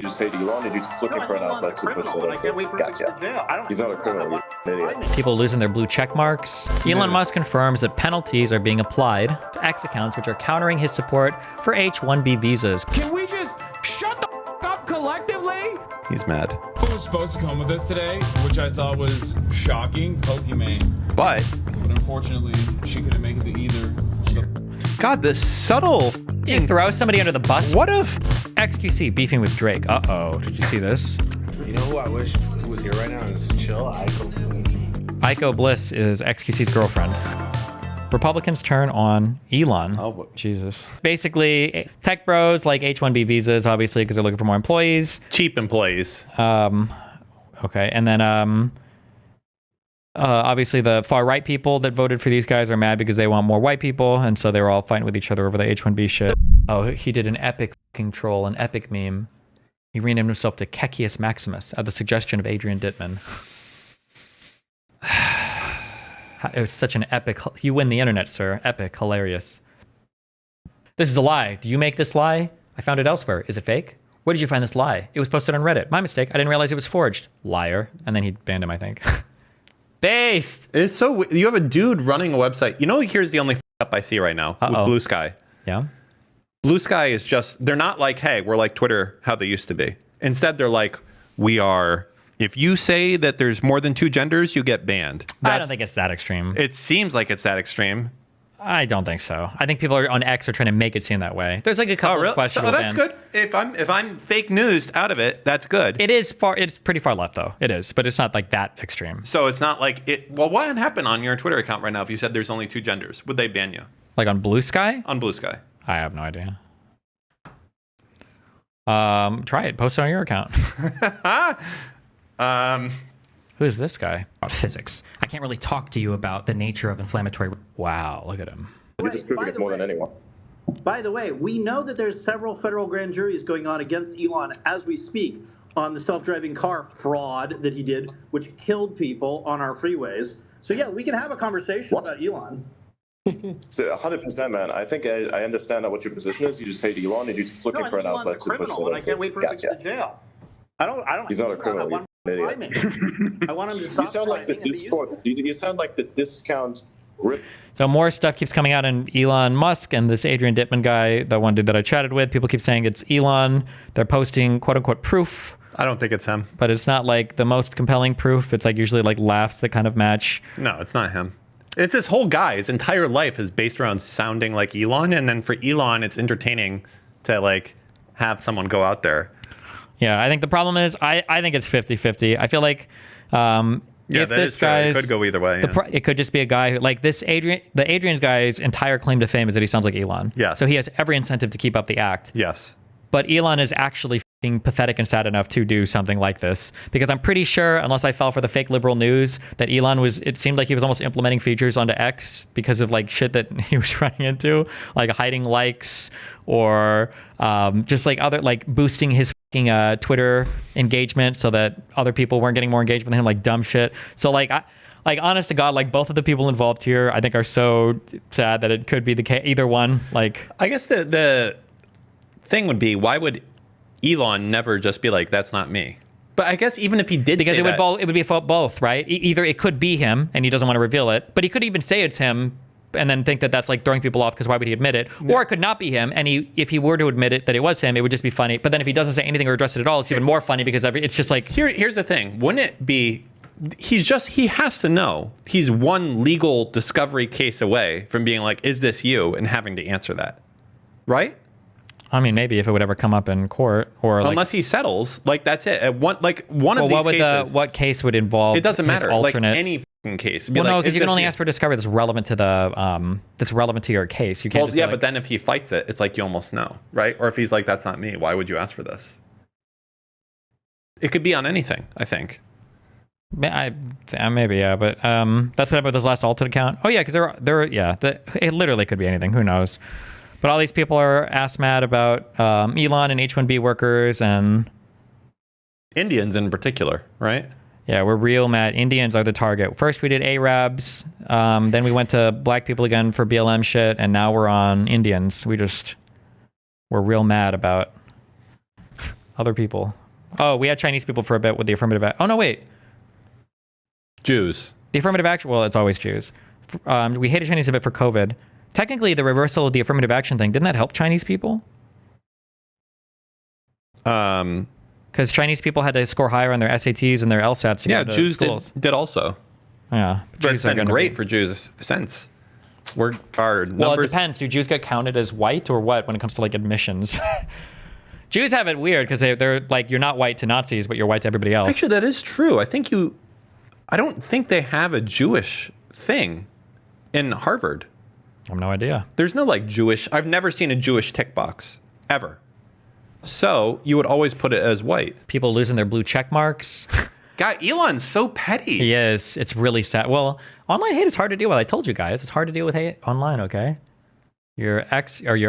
You just hate Elon, and you're just looking for an outlet to push that into. Gotcha. He's not a criminal, you idiot. People losing their blue check marks. Elon Musk confirms that penalties are being applied to X accounts, which are countering his support for H-1B visas. Can we just shut the up collectively? He's mad. Who was supposed to come with us today, which I thought was shocking, Pokimane. But Unfortunately, she couldn't make it to either. God, the subtle. You throw somebody under the bus? What if XQC beefing with Drake. Uh-oh. Did you see this? You know who I wish was here right now is chill. Iko Bliss is XQC's girlfriend. Republicans turn on Elon. Oh, Jesus. Basically, tech bros like H-1B visas, obviously, because they're looking for more employees. cheap employees? Okay, and then obviously the far right people that voted for these guys are mad because they want more white people, and so they were all fighting with each other over the H-1B shit. Oh, he did an epic fucking troll, an epic meme. He renamed himself to Kekius Maximus at the suggestion of Adrian Dittman. It was such an epic. You win the internet, sir. Epic, hilarious. This is a lie. Do you make this lie? I found it elsewhere. Is it fake? Where did you find this lie? It was posted on Reddit. My mistake. I didn't realize it was forged. Liar. And then he banned him, I think. Based. It's so. You have a dude running a website. You know, here's the only up I see right now with Blue Sky. Yeah. Blue Sky is just. They're not like, hey, we're like Twitter, how they used to be. Instead, they're like, we are. If you say that there's more than two genders, you get banned. I don't think it's that extreme. It seems like it's that extreme. I don't think so. I think people on X are trying to make it seem that way. There's like a couple of questionable that's bans. good. If I'm fake news out of it, that's good. It is far. It's pretty far left though. It is, but it's not like that extreme. So it's not like it. Well, what would happen on your Twitter account right now if you said there's only two genders? Would they ban you? Like on Blue Sky? On Blue Sky. I have no idea. Try it. Post it on your account. Who is this guy? About physics. I can't really talk to you about the nature of inflammatory. Wow, look at him. You're just proving it more than anyone. By the way, we know that there's several federal grand juries going on against Elon as we speak on the self-driving car fraud that he did, which killed people on our freeways. So yeah, we can have a conversation about Elon. So 100%, man. I think I understand what your position is. You just hate Elon, and you're just looking for an outlet to push that into. I can't wait for him to get to jail. I don't. He's not a criminal. I want him to stop. You sound like the Discord. You sound like the discount. So more stuff keeps coming out on Elon Musk and this Adrian Dittman guy, the one dude that I chatted with. People keep saying it's Elon. They're posting quote unquote proof. I don't think it's him. But it's not like the most compelling proof. It's like usually like laughs that kind of match. No, it's not him. It's this whole guy. His entire life is based around sounding like Elon. And then for Elon, it's entertaining to like have someone go out there. Yeah, I think the problem is I think it's 50-50. I feel like if this guy's... It could go either way. It could just be a guy who, like this Adrian's guy's entire claim to fame is that he sounds like Elon. Yes. So he has every incentive to keep up the act. Yes. But Elon is actually fucking pathetic and sad enough to do something like this. Because I'm pretty sure, unless I fell for the fake liberal news, that Elon it seemed like he was almost implementing features onto X because of like shit that he was running into, like hiding likes or just like other, like boosting his fucking Twitter engagement so that other people weren't getting more engagement than him, like dumb shit. So like, honest to God, like both of the people involved here, I think are so sad that it could be the case, either one. Like, I guess the thing would be, why would Elon never just be like, that's not me? But I guess even if he did, because say it would be both, right? Either it could be him and he doesn't want to reveal it, but he could even say it's him and then think that that's like throwing people off because why would he admit it? No. Or it could not be him, and if he were to admit it that it was him, it would just be funny. But then if he doesn't say anything or address it at all, it's even more funny because it's just like... Here's the thing. Wouldn't it be... he has to know he's one legal discovery case away from being like, is this you? And having to answer that. Right? I mean, maybe if it would ever come up in court, or unless he settles, like that's it. One of these cases. What case would involve? It doesn't matter. Alternate. Like any fucking case. Well, no, because you can only ask for discovery that's relevant to your case. You can't. Well, yeah, but then if he fights it, it's like you almost know, right? Or if he's like, that's not me. Why would you ask for this? It could be on anything, I think. Maybe, yeah, but that's what happened with this last alternate account. Oh yeah, because it literally could be anything. Who knows? But all these people are ass mad about Elon and H-1B workers and... Indians in particular, right? Yeah, we're real mad. Indians are the target. First we did Arabs, then we went to black people again for BLM shit, and now we're on Indians. We're real mad about other people. Oh, we had Chinese people for a bit with the affirmative action. Oh, no, wait. Jews. The affirmative action, well, it's always Jews. We hated Chinese a bit for COVID. Technically, the reversal of the affirmative action thing, didn't that help Chinese people? Because Chinese people had to score higher on their SATs and their LSATs to Yeah, go to Jews schools. did also. Yeah. But it's Jews are been gonna great be- for Jews since. Our numbers. Well, it depends. Do Jews get counted as white or what when it comes to like admissions? Jews have it weird because they're like, you're not white to Nazis, but you're white to everybody else. Actually, that is true. I don't think they have a Jewish thing in Harvard. I have no idea. There's no like Jewish. I've never seen a Jewish tick box ever. So you would always put it as white. People losing their blue check marks. God, Elon's so petty. He is. It's really sad. Well, online hate is hard to deal with. I told you guys, it's hard to deal with hate online. Okay, your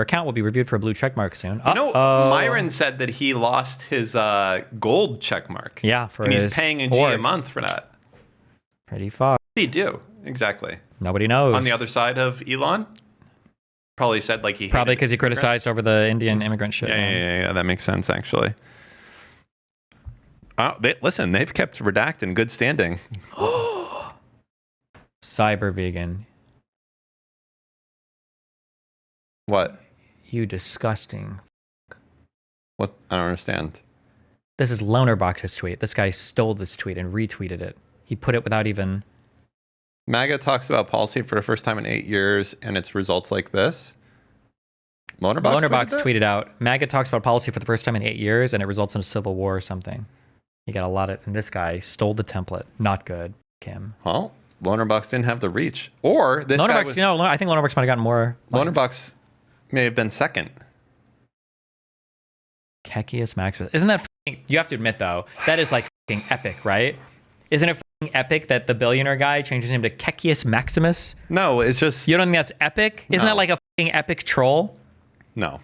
account will be reviewed for a blue check mark soon. You know, Myron said that he lost his gold check mark. Yeah, and he's paying a G a month for that. Pretty far. What did he do exactly? Nobody knows. On the other side of Elon, probably said like he probably because he criticized over the Indian immigrant shit. Yeah. That makes sense actually. Listen, they've kept Redact in good standing. Cyber vegan. What? You disgusting. What? I don't understand. This is Lonerbox's tweet. This guy stole this tweet and retweeted it. He put it without even... MAGA talks about policy for the first time in 8 years, and its results like this. Lonerbox tweeted out, MAGA talks about policy for the first time in 8 years, and it results in a civil war or something. You got a lot of... And this guy stole the template. Not good, Kim. Well, Lonerbox didn't have the reach. Or this guy was... I think Lonerbox might have gotten more... Lonerbox may have been second. Kekius Maximus. Isn't that f***ing... You have to admit, though, that is like f***ing epic, right? Isn't it f***ing epic that the billionaire guy changed his name to Kekius Maximus? No, it's just... You don't think that's epic? Isn't that like a f***ing epic troll? No.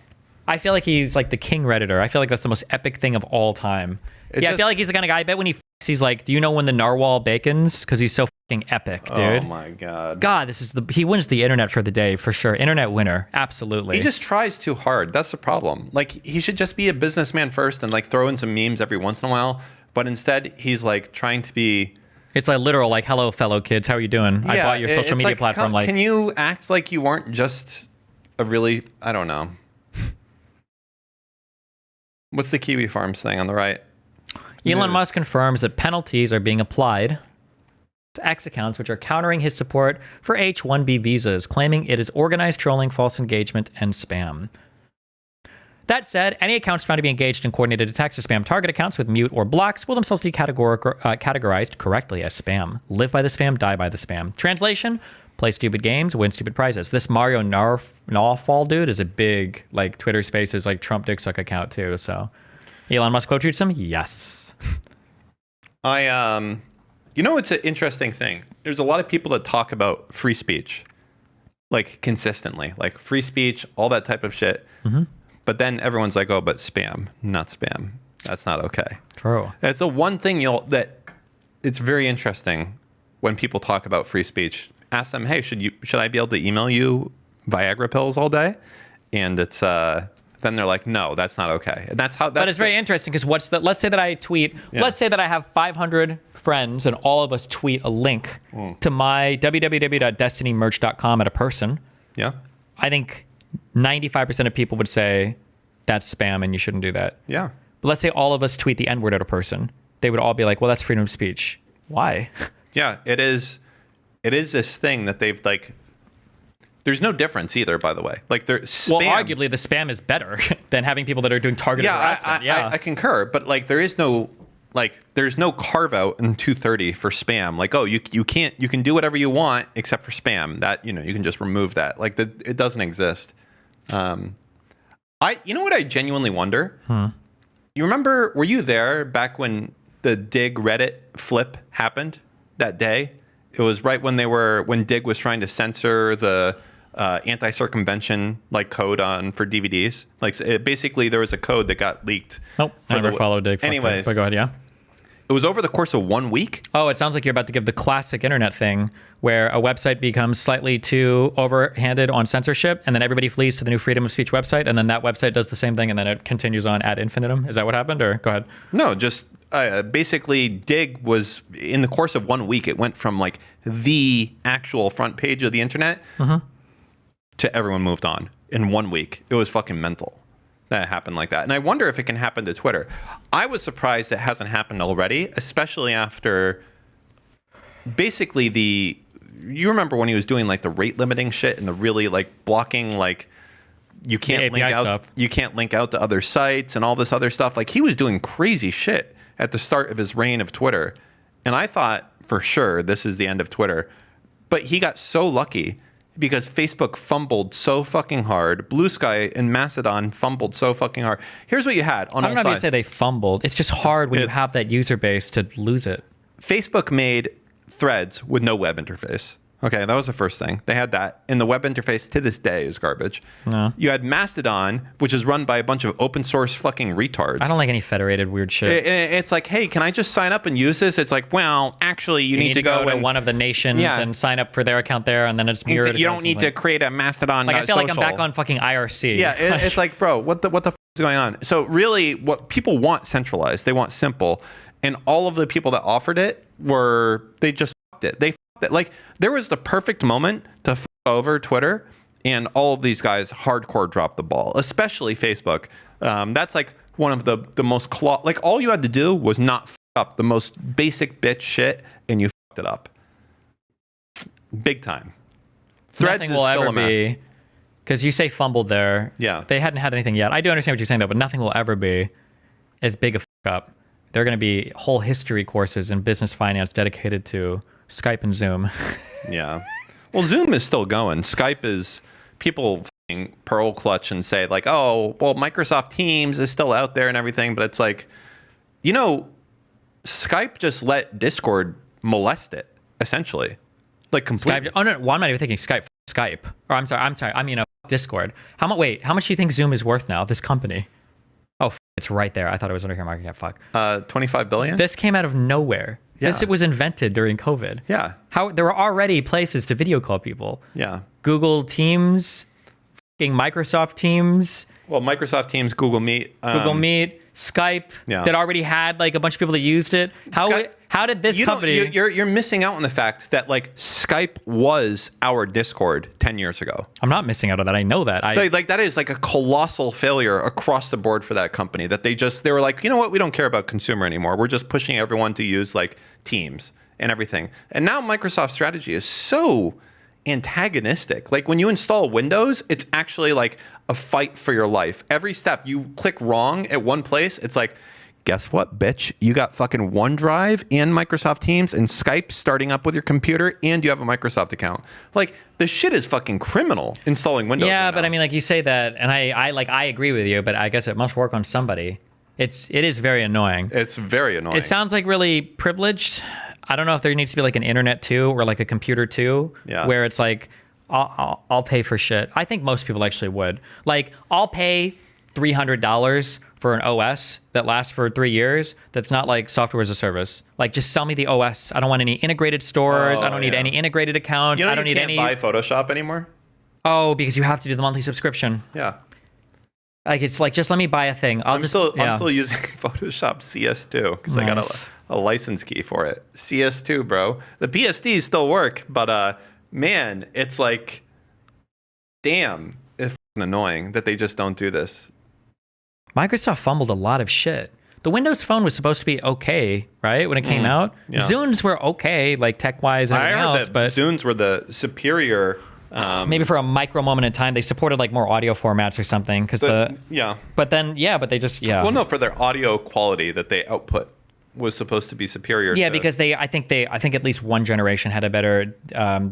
I feel like he's like the king Redditor. I feel like that's the most epic thing of all time. I feel like he's the kind of guy, I bet when he f***s, he's like, do you know when the narwhal bacons? Because he's so f***ing epic, dude. Oh my God. God, he wins the internet for the day, for sure. Internet winner, absolutely. He just tries too hard. That's the problem. Like, he should just be a businessman first and like throw in some memes every once in a while. But instead, he's like trying to be... It's like literal, like, hello, fellow kids, how are you doing? I bought your social media platform. Like, can you act like you weren't just a really... I don't know. What's the Kiwi Farms thing on the right? Elon Musk confirms that penalties are being applied to X accounts which are countering his support for H-1B visas, claiming it is organized trolling, false engagement, and spam. That said, any accounts found to be engaged in coordinated attacks to spam target accounts with mute or blocks will themselves be categorized correctly as spam. Live by the spam, die by the spam. Translation: play stupid games, win stupid prizes. This Mario Nawfall dude is a big, like, Twitter Spaces, like, Trump dick suck account too, so... Elon Musk quote tweets him? Yes. You know, it's an interesting thing. There's a lot of people that talk about free speech, like, consistently, like free speech, all that type of shit. Mm-hmm. But then everyone's like, oh, but spam, not spam. That's not okay. True. It's the one thing it's very interesting when people talk about free speech. Ask them, hey, should I be able to email you Viagra pills all day? And it's then they're like, no, that's not okay. And that's how. But it's very interesting because let's say that I tweet. Yeah. Let's say that I have 500 friends and all of us tweet a link to my www.destinymerch.com at a person. Yeah. I think 95% of people would say that's spam and you shouldn't do that. Yeah. But let's say all of us tweet the N-word at a person. They would all be like, well, that's freedom of speech. Why? Yeah, it is this thing that they've like... There's no difference either, by the way. Like, well, arguably, the spam is better than having people that are doing targeted harassment. I concur. But, like, there's no carve out in 230 for spam. Like, oh, you can do whatever you want except for spam. That, you can just remove that. Like, it doesn't exist. You know what I genuinely wonder? You remember, were you there back when the Dig Reddit flip happened that day? It was right when Dig was trying to censor the anti-circumvention like code for DVDs. Like, basically there was a code that got leaked. Nope, I never followed Dig. Anyways, but go ahead, yeah. It was over the course of 1 week. Oh, it sounds like you're about to give the classic internet thing where a website becomes slightly too overhanded on censorship, and then everybody flees to the new freedom of speech website, and then that website does the same thing, and then it continues on ad infinitum. Is that what happened, or go ahead? No, just basically Dig was, in the course of 1 week, it went from like the actual front page of the internet to everyone moved on in 1 week. It was fucking mental that it happened like that. And I wonder if it can happen to Twitter. I was surprised it hasn't happened already, especially after basically you remember when he was doing like the rate limiting shit and the really like blocking, like you can't link out stuff. You can't link out to other sites and all this other stuff. Like he was doing crazy shit at the start of his reign of Twitter. And I thought for sure this is the end of Twitter. But he got so lucky because Facebook fumbled so fucking hard. Blue Sky and Mastodon fumbled so fucking hard. Here's what you had on all sides. I don't know if you'd say they fumbled. It's just hard when you have that user base to lose it. Facebook made Threads with no web interface. Okay, that was the first thing. They had that. And the web interface to this day is garbage. No. You had Mastodon, which is run by a bunch of open source fucking retards. I don't like any federated weird shit. It's like, hey, can I just sign up and use this? It's like, well, actually, you need to go to one of the nations and sign up for their account there, and then it's mirrored. You don't need to create a Mastodon. Like, I feel like I'm back on fucking IRC. Yeah, it's like, bro, what the f is going on? So really, what people want centralized, they want simple. And all of the people that offered it they just fucked it. They fucked it. Like, there was the perfect moment to fuck over Twitter, and all of these guys hardcore dropped the ball, especially Facebook. That's like one of the most, like all you had to do was not fuck up the most basic bitch shit, and you fucked it up. Big time. Threads nothing is will still ever a mess. be, because you say fumbled there. Yeah. They hadn't had anything yet. I do understand what you're saying, though, but nothing will ever be as big a fuck up. There are going to be whole history courses in business finance dedicated to Skype and Zoom. Yeah. Well, Zoom is still going. Skype is, people pearl clutch and say like, oh, well, Microsoft Teams is still out there and everything. But it's like, Skype just let Discord molest it, essentially. Like completely. Skype. Oh, no. Well, I'm not even thinking Skype. Skype. Or I'm sorry. I mean, Discord. How much do you think Zoom is worth now, this company? Oh, it's right there. I thought it was under here market cap. Fuck. 25 billion? This came out of nowhere. Yeah. It was invented during COVID. Yeah. There were already places to video call people. Yeah. Google Teams, Microsoft Teams. Well, Microsoft Teams, Google Meet. Google Meet, Skype, that already had like a bunch of people that used it. How did this company... You're missing out on the fact that like Skype was our Discord 10 years ago. I'm not missing out on that. I know that. That is like a colossal failure across the board for that company, that they were like, you know what? We don't care about consumer anymore. We're just pushing everyone to use like Teams and everything. And now Microsoft's strategy is so antagonistic. Like when you install Windows, it's actually like a fight for your life. Every step you click wrong at one place, it's like, guess what, bitch? You got fucking OneDrive and Microsoft Teams and Skype starting up with your computer, and you have a Microsoft account. Like, the shit is fucking criminal installing Windows. Yeah, right but now. I mean, like you say that, and I agree with you, but I guess it must work on somebody. It is very annoying. It's very annoying. It sounds like really privileged. I don't know if there needs to be like an internet too, or like a computer too, where it's like, I'll pay for shit. I think most people actually would. Like, I'll pay $300 for an OS that lasts for 3 years. That's not like software as a service. Like, just sell me the OS. I don't want any integrated stores. I don't need any integrated accounts. I don't need any. You can't buy Photoshop anymore? Oh, because you have to do the monthly subscription. Yeah. Like, it's like, just let me buy a thing. I'm still using Photoshop CS2 because I got a license key for it. CS2, bro. The PSDs still work, but man, it's like, damn, it's annoying that they just don't do this. Microsoft fumbled a lot of shit. The Windows Phone was supposed to be okay, right, when it came out. Yeah. Zunes were okay, like tech-wise and everything else. But Zunes were the superior. Maybe for a micro moment in time, they supported like more audio formats or something. But they just. Well, no, for their audio quality that they output was supposed to be superior. Yeah, because I think at least one generation had a better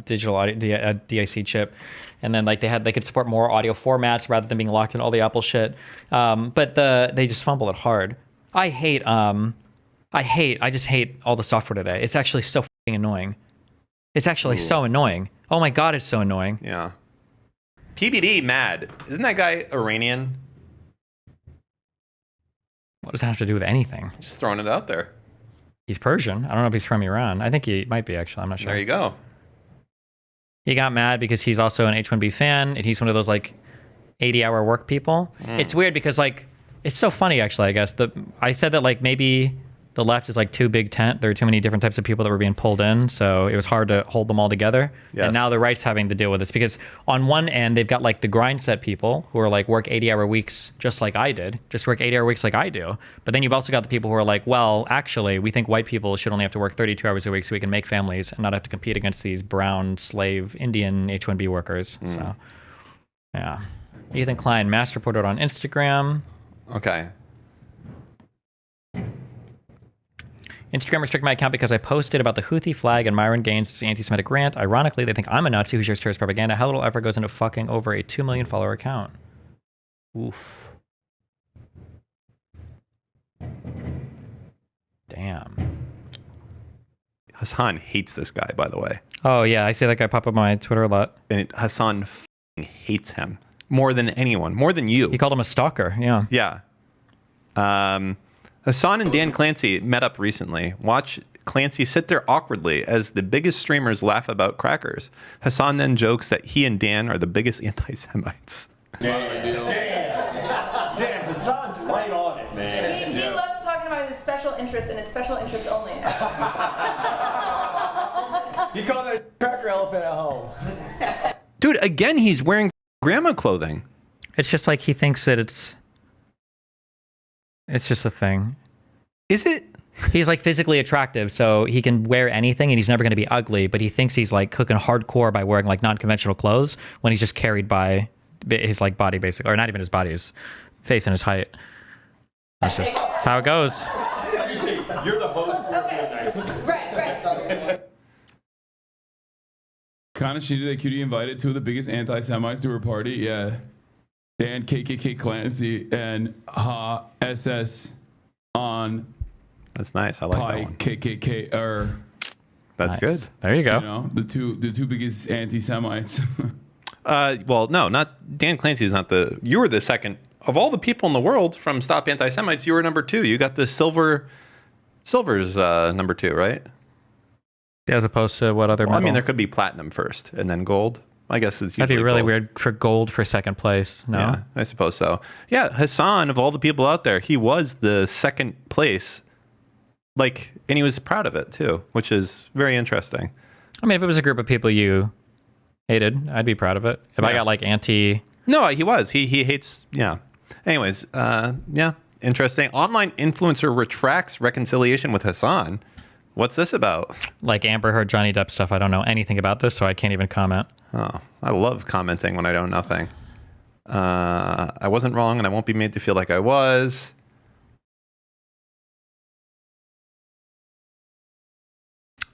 digital audio DAC chip. And then like they could support more audio formats rather than being locked in all the Apple shit. But they just fumble it hard. I just hate all the software today. It's actually so fucking annoying. It's actually so annoying. Oh my God, it's so annoying. Yeah. PBD mad. Isn't that guy Iranian? What does that have to do with anything? Just throwing it out there. He's Persian. I don't know if he's from Iran. I think he might be, actually. I'm not sure. There you go. He got mad because he's also an H-1B fan, and he's one of those like 80-hour work people. It's weird because like it's so funny, actually. I guess I said that like maybe the left is like too big tent. There are too many different types of people that were being pulled in, so it was hard to hold them all together. Yes. And now the right's having to deal with this because on one end they've got like the grind set people who are like work 80-hour weeks just like I did, just work 80-hour weeks like I do. But then you've also got the people who are like, well, actually, we think white people should only have to work 32 hours a week so we can make families and not have to compete against these brown slave Indian H-1B workers. So, yeah. Ethan Klein, mass reported on Instagram. Okay. Instagram restricted my account because I posted about the Houthi flag and Myron Gaines' anti-Semitic rant. Ironically, they think I'm a Nazi who shares terrorist propaganda. How little effort goes into fucking over a 2 million follower account? Oof. Damn. Hasan hates this guy, by the way. Oh, yeah. I see that guy pop up on my Twitter a lot. And Hasan f***ing hates him more than anyone, more than you. He called him a stalker. Yeah. Yeah. Hasan and Dan Clancy met up recently. Watch Clancy sit there awkwardly as the biggest streamers laugh about crackers. Hasan then jokes that he and Dan are the biggest anti-Semites. Damn, Hasan's right on it, man. He loves talking about his special interest and his special interest only. You call that a cracker elephant at home. Dude, again, he's wearing grandma clothing. It's just like he thinks that it's just a thing. Is it? He's like physically attractive, so he can wear anything and he's never going to be ugly, but he thinks he's like cooking hardcore by wearing like non-conventional clothes when he's just carried by his like body basically, or not even his body, his face and his height. That's how it goes. You're the host. Okay. Right. Kind of shitty that Cutie invited two of the biggest anti-Semites to her party. Yeah. Dan KKK Clancy and SS on That's nice. I like that Pi one. KKK or That's Nice. good. There you go. you know the two biggest anti-Semites. Well, no, not Dan Clancy is not the. You were the second of all the people in the world from Stop Anti-Semites. You were number 2. You got the silver's number 2, right? As opposed to what other Well, I mean, medal? there could be platinum first and then gold. I guess it's usually That'd be really gold. weird for gold for second place. No. Yeah, I suppose so. Yeah, Hasan, of all the people out there, he was the second place. Like, and he was proud of it too, which is very interesting. I mean, if it was a group of people you hated, I'd be proud of it. If I got like anti... No, he was. He hates. Yeah. Anyways, yeah, interesting. Online influencer retracts reconciliation with Hasan. What's this about? like Amber Heard, Johnny Depp stuff. I don't know anything about this, so I can't even comment. Oh, I love commenting when I know nothing. I wasn't wrong, and I won't be made to feel like I was.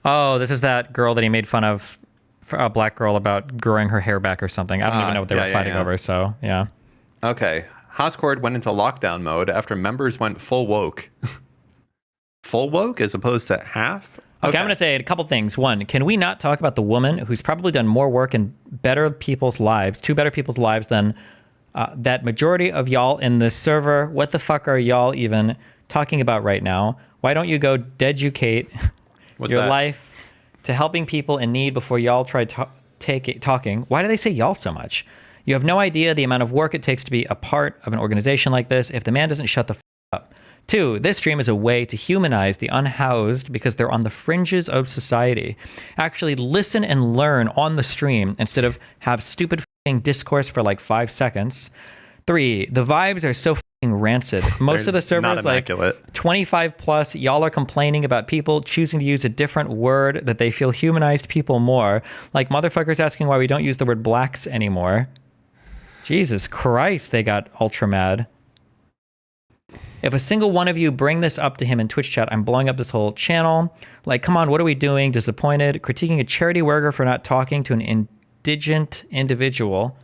Oh, this is that girl that he made fun of, a black girl, about growing her hair back or something. I don't even know what they were fighting over, so yeah. Okay. Hoscord went into lockdown mode after members went full woke. Full woke as opposed to half? Okay, I'm going to say a couple things. One, can we not talk about the woman who's probably done more work in better people's lives than that majority of y'all in this server? What the fuck are y'all even talking about right now? Why don't you go deducate your life to helping people in need before y'all try talking? Why do they say y'all so much? You have no idea the amount of work it takes to be a part of an organization like this if the man doesn't shut the up. 2, this stream is a way to humanize the unhoused because they're on the fringes of society. Actually listen and learn on the stream instead of have stupid discourse for like 5 seconds. 3, the vibes are so rancid. Most of the servers, like 25 plus, y'all are complaining about people choosing to use a different word that they feel humanized people more. Like motherfuckers asking why we don't use the word blacks anymore. Jesus Christ, they got ultra mad. If a single one of you bring this up to him in Twitch chat, I'm blowing up this whole channel. Like, come on, what are we doing? Disappointed. Critiquing a charity worker for not talking to an indigent individual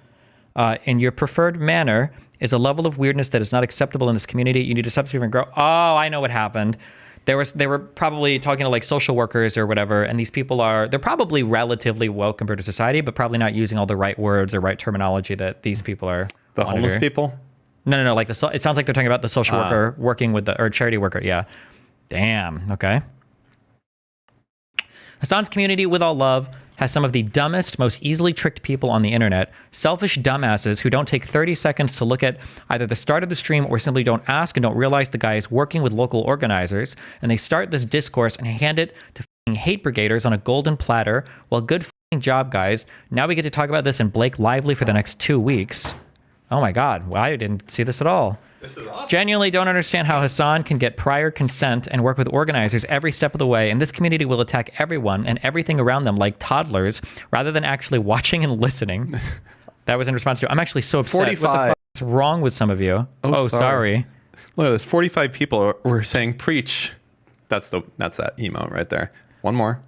in your preferred manner is a level of weirdness that is not acceptable in this community. You need to subscribe and grow. Oh, I know what happened. They were probably talking to like social workers or whatever, and these people they're probably relatively well compared to society, but probably not using all the right words or right terminology that these people are. The homeless people? No. Like it sounds like they're talking about the social worker working with or charity worker. Yeah. Damn. Okay. Hasan's community, with all love, has some of the dumbest, most easily tricked people on the internet. Selfish dumbasses who don't take 30 seconds to look at either the start of the stream or simply don't ask and don't realize the guy is working with local organizers. And they start this discourse and hand it to hate brigaders on a golden platter. Well, good job, guys. Now we get to talk about this in Blake Lively for the next 2 weeks. Oh my God. Well, I didn't see this at all. This is awesome. Genuinely don't understand how Hasan can get prior consent and work with organizers every step of the way, and this community will attack everyone and everything around them like toddlers rather than actually watching and listening. That was in response to, I'm actually so upset. 45. What the fuck is wrong with some of you? Oh, sorry. Look at this. 45 people were saying preach. That's that emote right there. One more.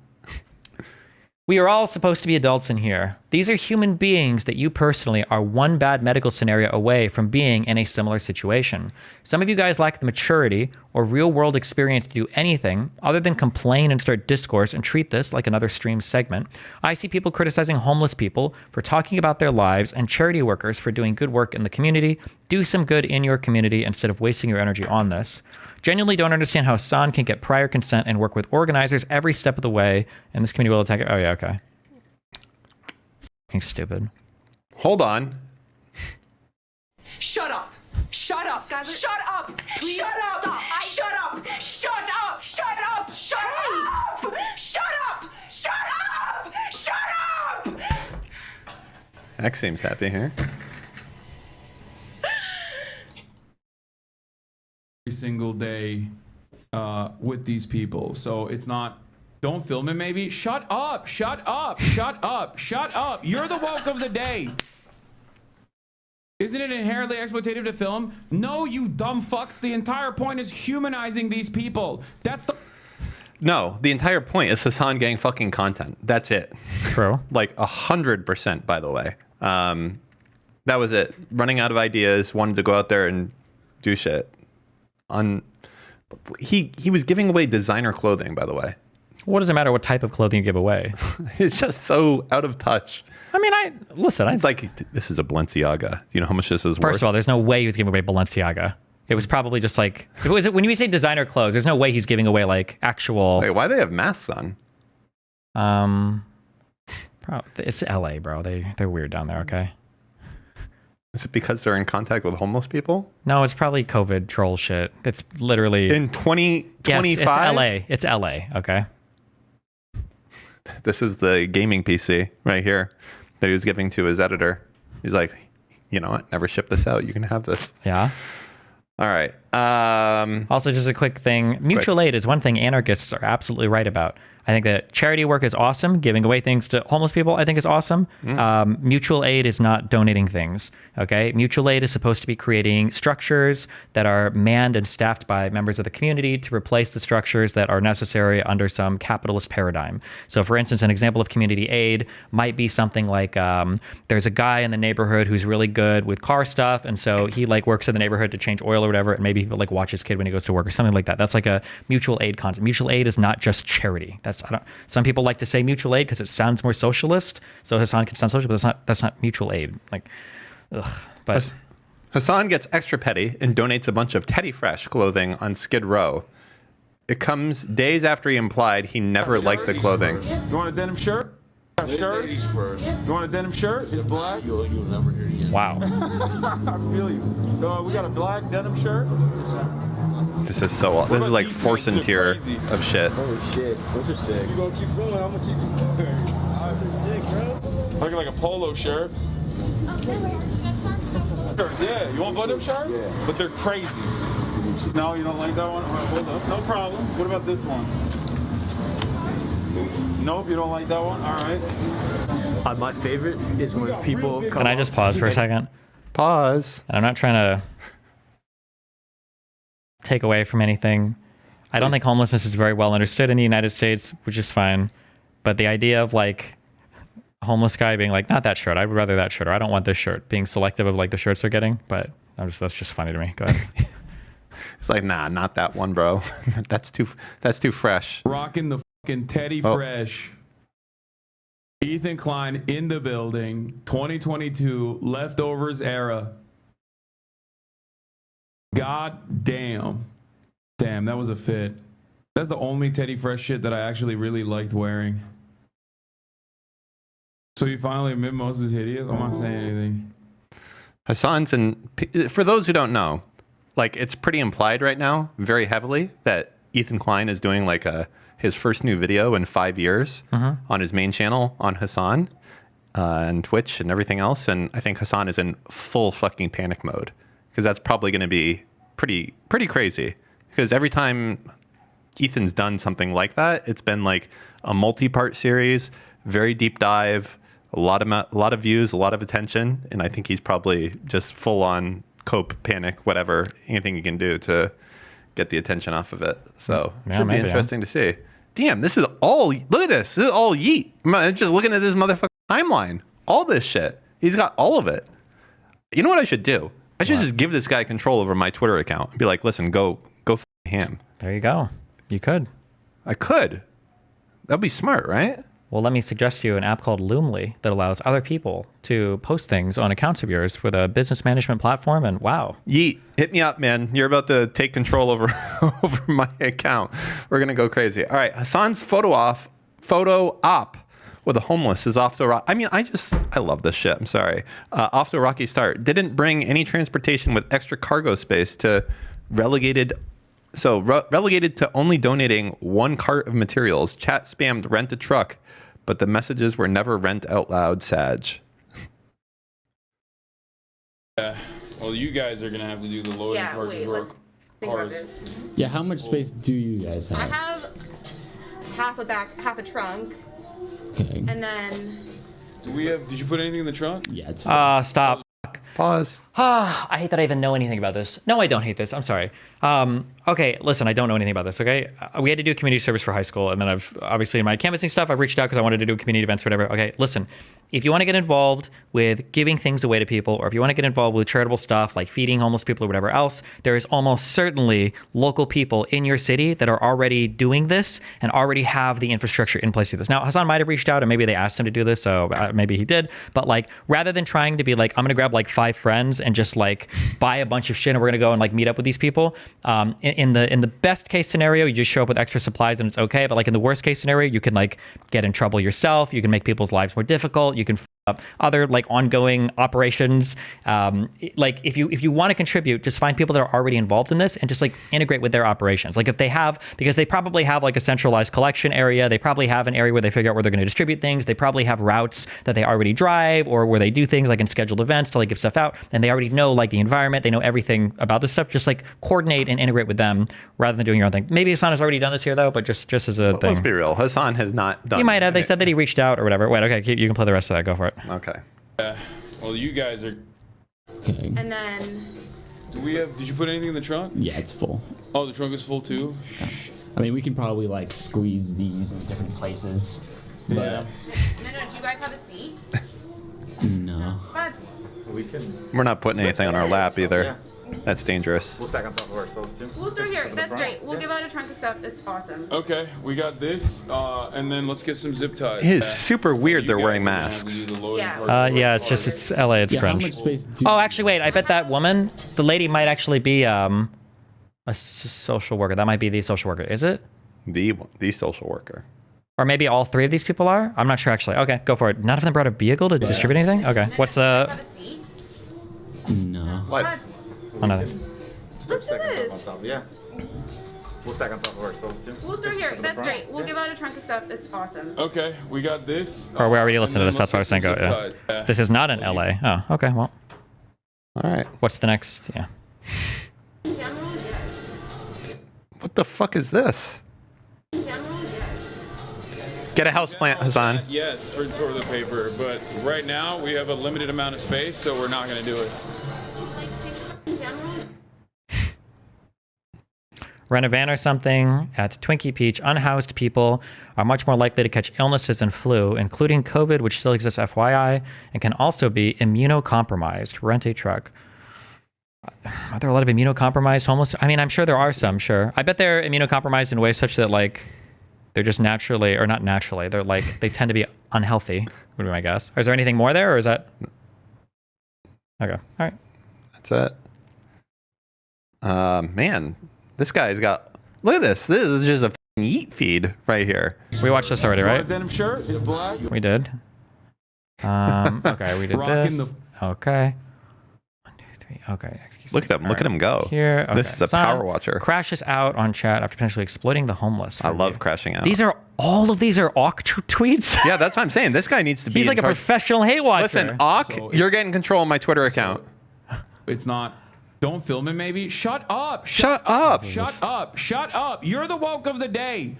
We are all supposed to be adults in here. These are human beings that you personally are one bad medical scenario away from being in a similar situation. Some of you guys lack the maturity or real world experience to do anything other than complain and start discourse and treat this like another stream segment. I see people criticizing homeless people for talking about their lives and charity workers for doing good work in the community. Do some good in your community instead of wasting your energy on this. Genuinely don't understand how Hasan can get prior consent and work with organizers every step of the way, and this community will attack it. Oh yeah, okay. Fucking stupid. Hold on. Shut up! Shut up! Shut up! Please shut up! Stop! Shut up! Shut up! Shut up! Shut up! Shut up! Shut up! Shut up! X seems happy here. Every single day with these people. So it's not, don't film it maybe. Shut up, shut up, shut up, shut up. You're the woke of the day. Isn't it inherently exploitative to film? No, you dumb fucks. The entire point is humanizing these people. That's the... No, the entire point is Hasan getting fucking content. That's it. True. Like 100%, by the way. That was it. Running out of ideas, wanted to go out there and do shit. He was giving away designer clothing, by the way. What does it matter what type of clothing you give away? It's just so out of touch. I mean, It's like, this is a Balenciaga. You know how much this is worth? First of all, there's no way he was giving away Balenciaga. It was probably just like, when you say designer clothes, there's no way he's giving away like actual. Wait, why do they have masks on? It's LA, bro. They're weird down there. Okay. Is it because they're in contact with homeless people? No, it's probably COVID troll shit. It's literally in 2025. Yes, it's LA. Okay. This is the gaming PC right here that he was giving to his editor. He's like, you know what? Never ship this out. You can have this. Yeah. All right. Also, just a quick thing. Mutual aid is one thing anarchists are absolutely right about. I think that charity work is awesome. Giving away things to homeless people, I think, is awesome. Mutual aid is not donating things. Okay, mutual aid is supposed to be creating structures that are manned and staffed by members of the community to replace the structures that are necessary under some capitalist paradigm. So, for instance, an example of community aid might be something like there's a guy in the neighborhood who's really good with car stuff, and so he like works in the neighborhood to change oil or whatever, and maybe he like watch his kid when he goes to work or something like that. That's like a mutual aid concept. Mutual aid is not just charity. Some people like to say mutual aid because it sounds more socialist. So Hasan can sound socialist, but that's not mutual aid. Like, ugh. But Hasan gets extra petty and donates a bunch of Teddy Fresh clothing on Skid Row. It comes days after he implied he never liked the clothing. You want a denim shirt? Ladies first. You want a denim shirt? It's black. You'll never hear it again. Wow. I feel you. We got a black denim shirt. This is so. This is like force and tier of shit. Oh shit, those are sick. You gonna keep going? I'm gonna keep going. Sick, bro. Looking like a polo shirt. Yeah, you want button-up shirts? Yeah. But they're crazy. No, you don't like that one? All right, hold up. No problem. What about this one? Nope, you don't like that one? All right. My favorite is when people come. Can I just pause for a second? Pause. And I'm not trying to take away from anything. I don't think homelessness is very well understood in the United States, which is fine. But the idea of like a homeless guy being like, not that shirt, I would rather that shirt, or I don't want this shirt, being selective of like the shirts they're getting. But that's just funny to me. Go ahead. It's like, nah, not that one, bro. That's too fresh. Rocking the fucking Teddy Fresh. Ethan Klein in the building. 2022 leftovers era. God damn. Damn, that was a fit. That's the only Teddy Fresh shit that I actually really liked wearing. So you finally admit Moses is hideous? I'm not saying anything. Hasan's for those who don't know, like it's pretty implied right now, very heavily, that Ethan Klein is doing like his first new video in 5 years on his main channel on Hasan and Twitch and everything else. And I think Hasan is in full fucking panic mode because that's probably going to be pretty crazy. Because every time Ethan's done something like that, it's been like a multi-part series, very deep dive, a lot of views, a lot of attention, and I think he's probably just full on cope, panic, whatever, anything he can do to get the attention off of it. So should be interesting to see. Damn, this is all. Look at this. This is all Yeet. I'm just looking at this motherfucking timeline. All this shit. He's got all of it. You know what I should do? I should just give this guy control over my Twitter account and be like, listen, go f him. There you go. You could. I could. That'd be smart, right? Well, let me suggest to you an app called Loomly that allows other people to post things on accounts of yours with a business management platform. And wow. Yeet, hit me up, man. You're about to take control over my account. We're going to go crazy. All right. Hasan's photo op with a homeless is off to a rock. I mean, I love this shit. I'm sorry. Off to a rocky start. Didn't bring any transportation with extra cargo space to relegated to only donating 1 cart of materials. Chat spammed rent a truck, but the messages were never rent out loud, Sag. Well, you guys are going to have to do the loading Yeah, wait, let's think about this. Yeah, how much space do you guys have? I have half a trunk, Okay. and then Did you put anything in the trunk? Yeah, it's Stop. Pause. I hate that I even know anything about this. No, I don't hate this. I'm sorry. Okay, listen, I don't know anything about this, okay? We had to do community service for high school, and then I've, obviously in my canvassing stuff, I've reached out because I wanted to do community events, whatever. Okay, listen, if you want to get involved with giving things away to people, or if you want to get involved with charitable stuff like feeding homeless people or whatever else, there is almost certainly local people in your city that are already doing this and already have the infrastructure in place to do this. Now, Hasan might have reached out and maybe they asked him to do this, so maybe he did, but like, rather than trying to be like, I'm going to grab like 5 friends and just like buy a bunch of shit and we're going to go and like meet up with these people, in the best case scenario, you just show up with extra supplies and it's okay. But like in the worst case scenario, you can like get in trouble yourself. You can make people's lives more difficult. You can f up other like ongoing operations. Like if you want to contribute, just find people that are already involved in this and just like integrate with their operations. Like if they have, because they probably have like a centralized collection area. They probably have an area where they figure out where they're going to distribute things. They probably have routes that they already drive or where they do things like in scheduled events to like give stuff out. And they already know like the environment. They know everything about this stuff. Just like coordinate and integrate with them rather than doing your own thing. Maybe Hasan has already done this here though, but just as a thing. Let's be real. Hasan has not done. He might have. They said that he reached out or whatever. Wait, okay, you can play the rest of that. Go for it. Okay. Well, you guys are. okay. and then Did you put anything in the trunk? Yeah, it's full. Oh, the trunk is full too? I mean, we can probably like squeeze these in different places. But, Yeah. no, do you guys have a seat? no. But We're not putting anything on our lap either. That's dangerous. We'll stack on top of ourselves too. we'll start here. That's great. We'll give out a trunk of stuff. It's awesome. Okay, we got this, and then let's get some zip ties. It is super weird You they're guys wearing are gonna have to masks. do the loading Yeah. part Yeah, first. it's LA. It's Yeah, how cringe. much space do Oh, actually, wait. I bet that woman, the lady, might actually be a social worker. That might be the social worker. Is it? The social worker. Or maybe all 3 of these people are? I'm not sure actually. Okay, go for it. None of them brought a vehicle to distribute anything? Okay. What's Do you the... have a seat? No. What? Oh, nothing. Let's do this. Yeah. We'll stack on top of ourselves too. We'll start here. That's great. We'll give out a trunk of stuff. It's awesome. Okay, we got this. Or we already and listened to then this. That's let's what I was saying. get Go, some yeah. zip ties. This is not in LA. Oh, okay. Well, All right. what's the next? Yeah. What the fuck is this? Get a houseplant, Hasan. Yes, for toilet paper, but right now we have a limited amount of space, so we're not going to do it. Rent a van or something at Twinkie Peach. Unhoused people are much more likely to catch illnesses and flu, including COVID, which still exists FYI, and can also be immunocompromised. Rent a truck. Are there a lot of immunocompromised homeless? I mean, I'm sure there are some, sure. I bet they're immunocompromised in ways such that, like, they're just naturally, or not naturally, they're like, they tend to be unhealthy, would be my guess. Is there anything more there, or is that... Okay, all right. That's it. Man, this guy's got... Look at this. This is just a Yeet feed right here. We watched this already, right? Denim shirt is black. We did. Okay, we did Rocking this. Okay. 1, 2, 3. Okay. XQC. Look at him. Look at him go. Here. Okay. This is a power watcher. Crashes out on chat after potentially exploiting the homeless. I love crashing out. All of these are Awk tweets. Yeah, that's what I'm saying. This guy needs to be. He's like a professional hate watcher. Listen, Awk, you're getting control of my Twitter account. It's not. Don't film it, maybe. Shut up. Shut up. Shut up. Shut up. You're the woke of the day.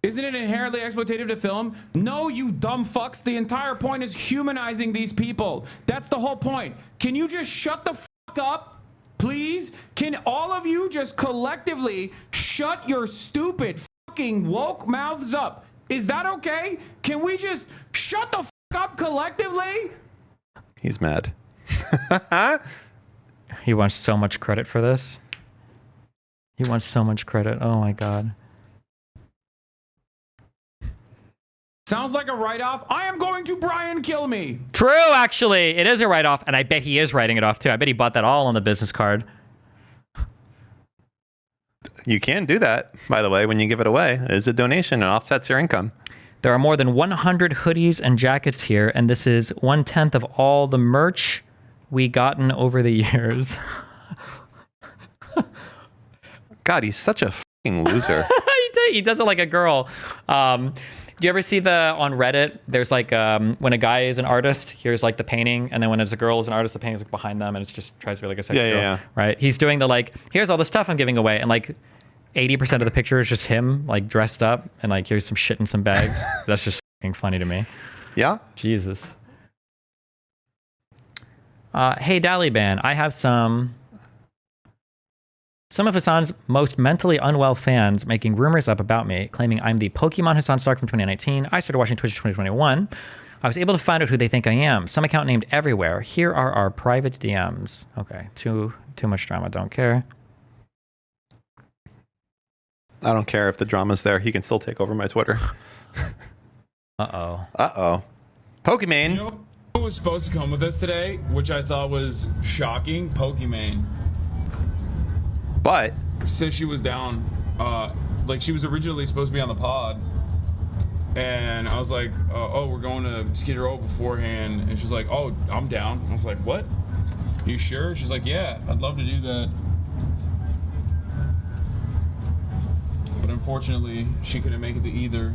Isn't it inherently exploitative to film? No, you dumb fucks. The entire point is humanizing these people. That's the whole point. Can you just shut the fuck up, please? Can all of you just collectively shut your stupid fucking woke mouths up? Is that okay? Can we just shut the fuck up collectively? He's mad. He wants so much credit for this. He wants so much credit. Oh my god. Sounds like a write-off. I am going to Brian kill me. True, actually. It is a write-off, and I bet he is writing it off, too. I bet he bought that all on the business card. You can do that, by the way, when you give it away. It is a donation and offsets your income. There are more than 100 hoodies and jackets here, and this is 1/10 of all the merch we gotten over the years. God, he's such a fucking loser. He does it like a girl. Do you ever see on Reddit, there's like, when a guy is an artist, here's like the painting, and then when it's a girl is an artist, the painting's like behind them, and it just tries to be like a sexy girl. Yeah. Right? He's doing the like, here's all the stuff I'm giving away, and like 80% of the picture is just him like dressed up, and like here's some shit in some bags. That's just fucking funny to me. Yeah? Jesus. Hey, Daliban, I have some of Hasan's most mentally unwell fans making rumors up about me, claiming I'm the Pokimane Hasan Stark from 2019. I started watching Twitch in 2021. I was able to find out who they think I am. Some account named Everywhere. Here are our private DMs. Okay, too much drama. Don't care. I don't care if the drama's there. He can still take over my Twitter. Uh-oh. Pokimane. You know who was supposed to come with us today, which I thought was shocking? Pokimane. But Since she was down, like she was originally supposed to be on the pod, and I was like, oh, we're going to Skid Row beforehand, and she's like, oh, I'm down. I was like, what? You sure? She's like, yeah, I'd love to do that. But unfortunately, she couldn't make it to either.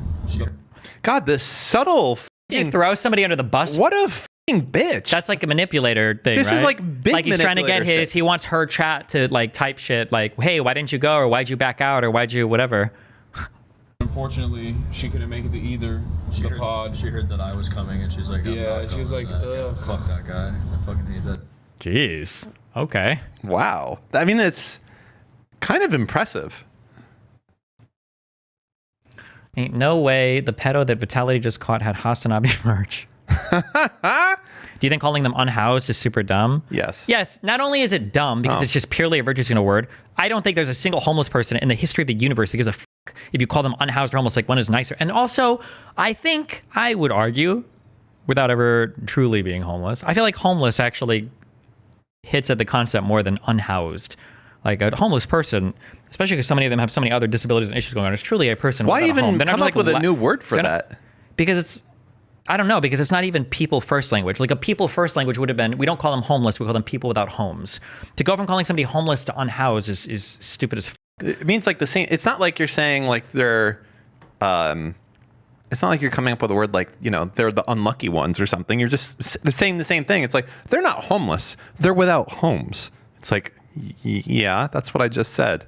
God, this subtle You throw somebody under the bus. What a fucking bitch. That's like a manipulator thing, This right? is like big Like he's trying to get manipulator his, shit. he wants her chat to like type shit like, hey, why didn't you go? Or why'd you back out? Or why'd you whatever? Unfortunately, she couldn't make it to either. She heard that I was coming, and she's like, yeah, she was like, ugh. Fuck that guy. I fucking hate that. Jeez. Okay. Wow. I mean, it's kind of impressive. Ain't no way the pedo that Vitality just caught had Hasanabi merch. Do you think calling them unhoused is super dumb? Yes. Yes. Not only is it dumb because it's just purely a virtue signal word, I don't think there's a single homeless person in the history of the universe that gives a fuck if you call them unhoused or homeless. Like, one is nicer. And also, I think I would argue, without ever truly being homeless, I feel like homeless actually hits at the concept more than unhoused. Like a homeless person, especially because so many of them have so many other disabilities and issues going on, it's truly a person Why without a home. even They're not come like up with a new word for that? Because it's, I don't know, because it's not even people first language. Like a people first language would have been, we don't call them homeless, we call them people without homes. To go from calling somebody homeless to unhoused is stupid as It means like the same. It's not like you're saying like they're, it's not like you're coming up with a word like, you know, they're the unlucky ones or something. You're just saying the same thing. It's like, they're not homeless. They're without homes. It's like, yeah, that's what I just said.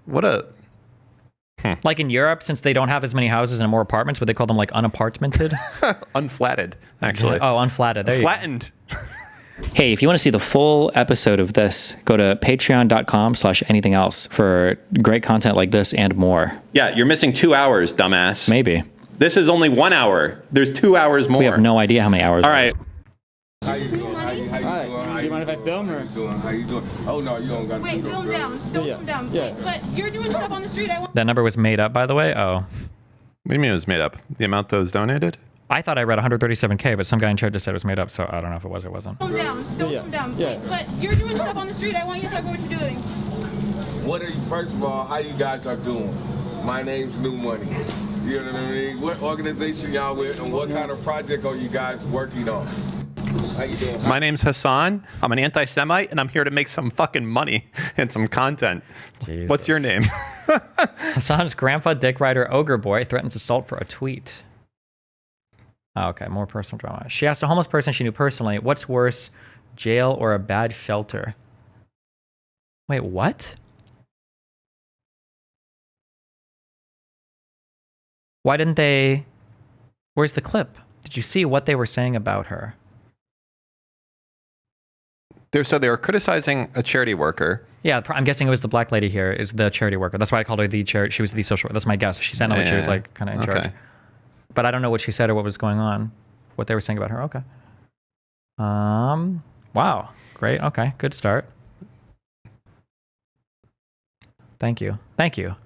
What a... Like in Europe, since they don't have as many houses and more apartments, would they call them like unapartmented? Unflatted, actually. Oh, unflatted. There Flattened. Hey, if you want to see the full episode of this, go to patreon.com/anything else for great content like this and more. Yeah, you're missing 2 hours, dumbass. Maybe. This is only 1 hour. There's 2 hours more. We have no idea how many hours. All right. How you doing? How you doing? Do you mind if I film or? How you doing? Oh no, you don't got to Wait, do no film girl. down. Don't film down. Yeah. But you're doing stuff on the street. I want. That number was made up, by the way. Oh. What do you mean it was made up? The amount that was donated? I thought I read 137K, but some guy in chat just said it was made up, so I don't know if it was or wasn't. Film down. Don't film down. Yeah. But you're doing stuff on the street. I want you to talk about what you're doing. what are you, first of all, how you guys are doing? My name's New Money. You know what I mean? What organization y'all with and what kind of project are you guys working on? How you doing? My name's Hasan. I'm an anti-Semite, and I'm here to make some fucking money and some content. Jesus. What's your name? Hasan's grandpa, dick rider, ogre boy threatens assault for a tweet. Oh, okay, more personal drama. She asked a homeless person she knew personally, what's worse, jail or a bad shelter? Wait, what? Why didn't they... Where's the clip? Did you see what they were saying about her? So they were criticizing a charity worker. Yeah, I'm guessing it was the black lady here is the charity worker. That's why I called her the charity. She was the social worker. That's my guess. She sounded like she was like kind of in charge. But I don't know what she said or what was going on, what they were saying about her. Okay. Wow. Great. Okay. Good start. Thank you. Thank you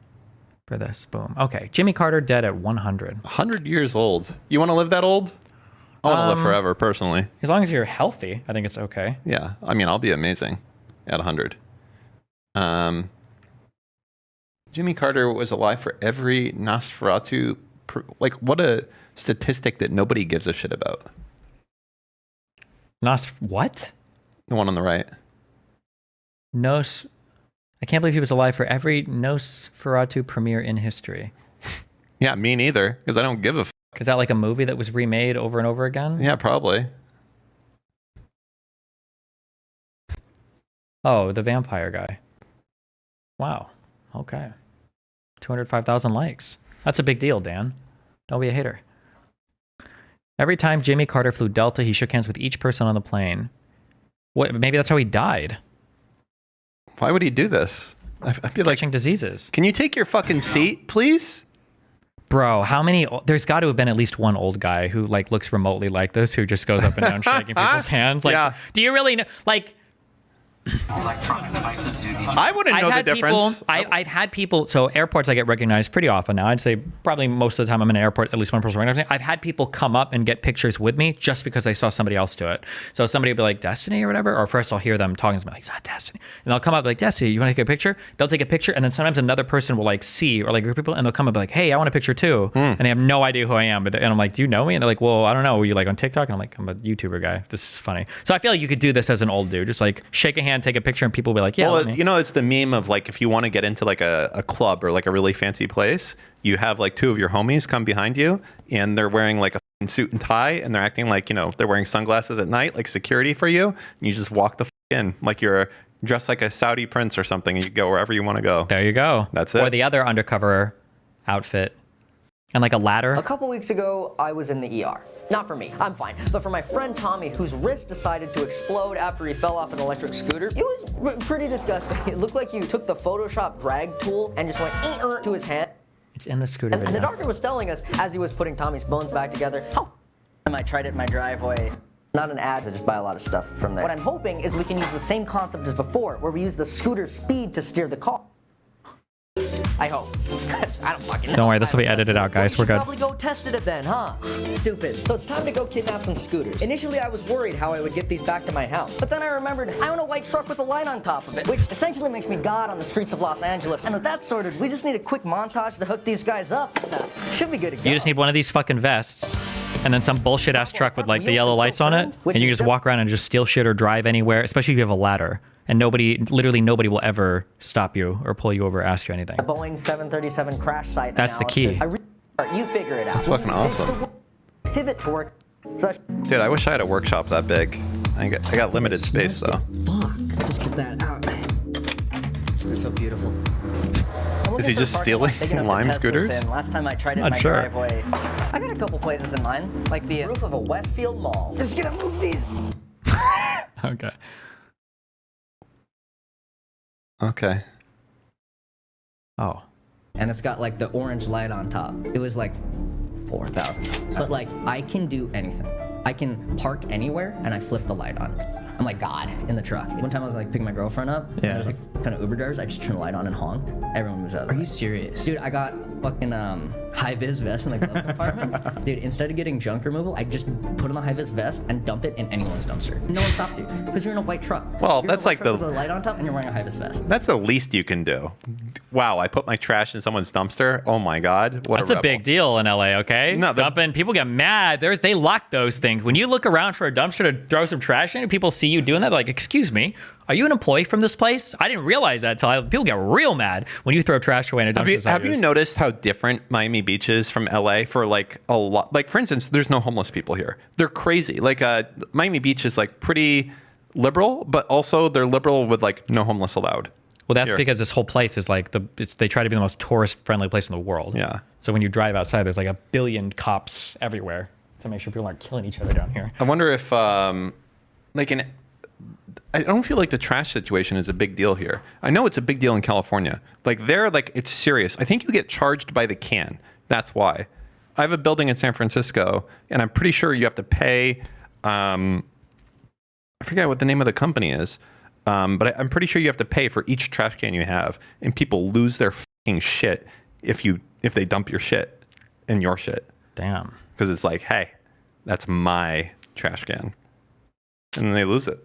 for this. Boom. Okay. Jimmy Carter dead at 100. 100 years old. You want to live that old? I want to live forever, personally. As long as you're healthy, I think it's okay. Yeah. I mean, I'll be amazing at 100. Jimmy Carter was alive for every Nosferatu. Like, what a statistic that nobody gives a shit about. What? The one on the right. I can't believe he was alive for every Nosferatu premiere in history. Yeah, me neither, because I don't give a f***. Is that like a movie that was remade over and over again? Yeah, probably. Oh, the vampire guy. Wow. Okay. 205,000 likes. That's a big deal, Dan. Don't be a hater. Every time Jimmy Carter flew Delta, he shook hands with each person on the plane. What? Maybe that's how he died. Why would he do this? I feel like catching diseases. Can you take your fucking seat, please? Bro, how many? There's got to have been at least one old guy who like looks remotely like this, who just goes up and down shaking people's hands. Like, yeah. Do you really know? Like, I wouldn't know the difference. I've had people, so airports I get recognized pretty often now. I'd say probably most of the time I'm in an airport, at least one person recognizes me. I've had people come up and get pictures with me just because they saw somebody else do it. So somebody will be like, Destiny or whatever, or first I'll hear them talking to me like, it's not Destiny. And they'll come up like, Destiny, you want to take a picture? They'll take a picture, and then sometimes another person will like see, or like group of people, and they'll come up and be like, hey, I want a picture too. And they have no idea who I am. And I'm like, do you know me? And they're like, well, I don't know. Were you like on TikTok? And I'm like, I'm a YouTuber guy. This is funny. So I feel like you could do this as an old dude. Just like shake a hand, take a picture, and people will be like, yeah. Well, you know, it's the meme of like, if you want to get into like a club or like a really fancy place, you have like two of your homies come behind you and they're wearing like a suit and tie and they're acting like, you know, they're wearing sunglasses at night, like security for you. And you just walk the in like you're dressed like a Saudi prince or something and you go wherever you want to go. There you go. That's it. Or the other undercover outfit. And like a ladder. A couple weeks ago, I was in the ER. Not for me, I'm fine. But for my friend Tommy, whose wrist decided to explode after he fell off an electric scooter. It was pretty disgusting. It looked like you took the Photoshop drag tool and just went to his hand. It's in the scooter video. And the doctor was telling us, as he was putting Tommy's bones back together, I tried it in my driveway. Not an ad to just buy a lot of stuff from there. What I'm hoping is we can use the same concept as before, where we use the scooter speed to steer the car. I hope. I don't fucking know. Don't worry, this will be edited out, guys. We're good. Probably go tested it then, huh? Stupid. So it's time to go kidnap some scooters. Initially, I was worried how I would get these back to my house. But then I remembered I own a white truck with a light on top of it, which essentially makes me God on the streets of Los Angeles. And with that sorted, we just need a quick montage to hook these guys up. Should be good to go. You just need one of these fucking vests. And then some bullshit ass truck with like the yellow lights on it. And you can just walk around and just steal shit or drive anywhere, especially if you have a ladder. And literally nobody will ever stop you or pull you over or ask you anything. A Boeing 737 crash site That's analysis. the key. You figure it out. That's fucking awesome. Pivot to work. Dude, I wish I had a workshop that big. I got limited space though. Fuck. Just get that out. It's so beautiful. Is he just stealing Lime scooters? Last time I tried it in my driveway, I got a couple places in mind, like the roof of a Westfield mall. Just gonna move these. Okay. Okay. Oh. And it's got like the orange light on top. It was like $4,000. But like, I can do anything. I can park anywhere and I flip the light on. I'm like God in the truck. One time I was like picking my girlfriend up. Yeah. And there's like kind of Uber drivers. I just turned the light on and honked. Everyone moves out. Are you serious? Dude, I got fucking high-vis vest in the glove compartment. Dude, instead of getting junk removal, I just put on the high-vis vest and dump it in anyone's dumpster. No one stops you because you're in a white truck. Well, You're that's in a white like truck the with a light on top and you're wearing a high-vis vest. That's the least you can do. Wow, I put my trash in someone's dumpster. Oh my god, what That's a a big deal in LA, okay? No, dumping, people get mad. They lock those things. When you look around for a dumpster to throw some trash in, and people see you doing that, they're like, excuse me, are you an employee from this place? I didn't realize that until people get real mad when you throw trash away in a dumpster. Have you noticed how different Miami Beach is from LA for like a lot? Like, for instance, there's no homeless people here. They're crazy. Like, Miami Beach is like pretty liberal, but also they're liberal with like no homeless allowed. Well, that's here. because this whole place is like they try to be the most tourist-friendly place in the world. Yeah. So when you drive outside, there's like a billion cops everywhere to make sure people aren't killing each other down here. I wonder if, I don't feel like the trash situation is a big deal here. I know it's a big deal in California. Like there, like it's serious. I think you get charged by the can. That's why. I have a building in San Francisco, and I'm pretty sure you have to pay. I forget what the name of the company is, but I'm pretty sure you have to pay for each trash can you have, and people lose their fucking shit if they dump your shit in your shit. Damn. Because it's like, hey, that's my trash can, and then they lose it.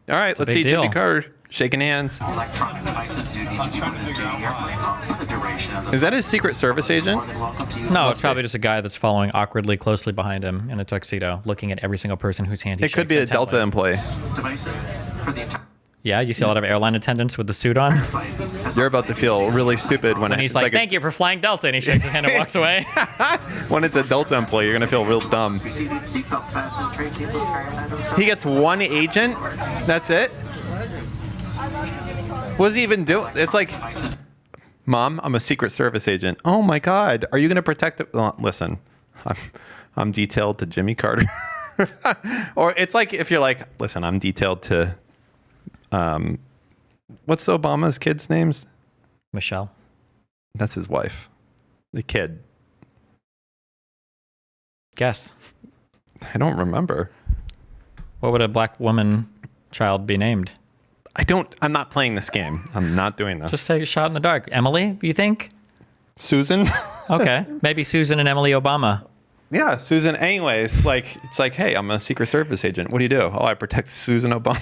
All right, let's see Jimmy Carter shaking hands. Is that his Secret Service agent? No, it's probably just a guy that's following awkwardly closely behind him in a tuxedo, looking at every single person whose hand he shakes. It could be a Delta employee. Yeah, you see a lot of airline attendants with the suit on. You're about to feel really stupid when he's like, thank you for flying Delta, and he shakes his hand and walks away. When it's a Delta employee, you're going to feel real dumb. He gets one agent? That's it? What does he even do? It's like, Mom, I'm a Secret Service agent. Oh my God, are you going to protect it? Listen, I'm detailed to Jimmy Carter. Or it's like if you're like, listen, I'm detailed to, what's Obama's kids' names? Michelle. That's his wife. The kid. Guess. I don't remember. What would a black woman child be named? I'm not playing this game. I'm not doing this. Just take a shot in the dark. Emily, you think? Susan? Okay. Maybe Susan and Emily Obama. Yeah, Susan. Anyways, like, it's like, hey, I'm a Secret Service agent. What do you do? Oh, I protect Susan Obama.